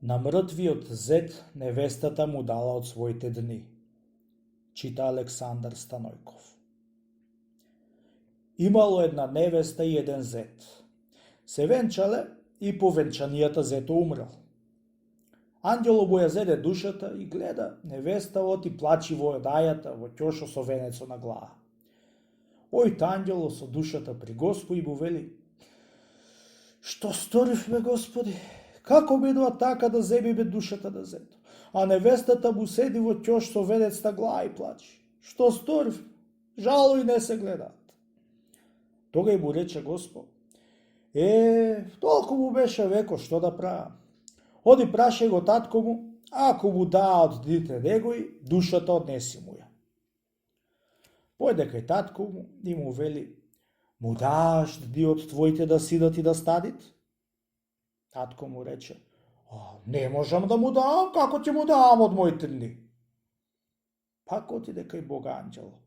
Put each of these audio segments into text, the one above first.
На мртвиот зет невестата му дала од своите дни. Чита Александар Станојков. Имало една невеста и еден зет. Се венчале и по венчанијата зето умрел. Анđело му ја зеде душата и гледа невеста и плачи во одајата во ќошо со венецо на глава. Ојт анđело со душата при Господ и му вели: "Што сторивме, Господи? Како бидува така да земиме душата на зето? А невестата му седи во ќош со венец на глава и плачи. Што сторивме? Жало и не се гледаат." Тога и му рече Господ: толку му беше веко, што да правам? Оди прашај го татко му, ако му даат дните негови, душата однеси му ја. Појде кај татко му и му вели: "Му дааш дни од твоите да сидат и да стадит?" Татко му рече: "Не можам да му давам, како ќе му давам од моите дни?" Пак отиде кај Бога анđело.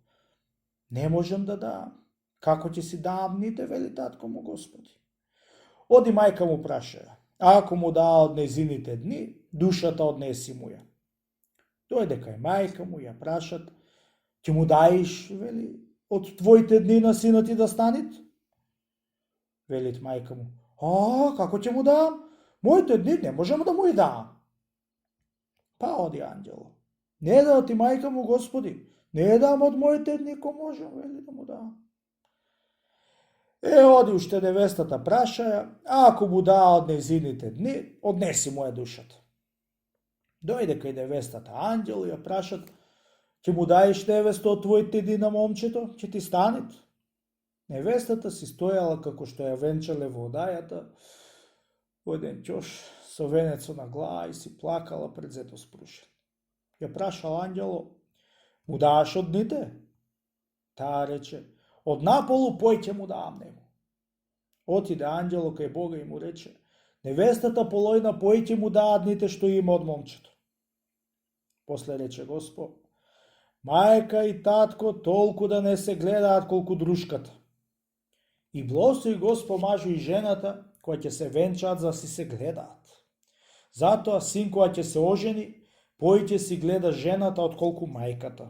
"Не можам да давам, како ќе си давам дните, вели татко му Господи." Оди мајка му прашаја: "Ако му даа од незините дни, душата однеси му ја." Дојде кај мајка му, ја прашат: "Ќе му даиш, вели, од твоите дни на синот и да станит?" Велит мајка му: "Како ќе му дам? Моите дни не можам да му и дам." Па оди анđело: "Не да ти мајка му Господи, не дам од моите дни, ко можам, вели, да му дам." Оди уште невестата прашаја: "Ако му даа од незините дни, однеси му ја душата." Дојде кај невестата анđело и ја прашат: "Ќе му даеш невеста од твоите дни на момчето, ќе ти станет?" Невестата си стојала како што ја венчале во одајата, во еден ќош со венецо на глава и си плакала пред зето спрушен. Ја прашал анđело: "Му дааш од дните?" Таа рече: "Од наполу пој ќе му давам него." Отиде анđело кај Бога и му рече: "Невестата полојна пој ќе му даа дните што има од момчето." После рече Господ: "Мајка и татко толку да не се гледаат колку друшката. И благослови Господ мажу и жената која ќе се венчаат за си се гледаат. Затоа син која ќе се ожени, пој ќе си гледа жената отколку мајката.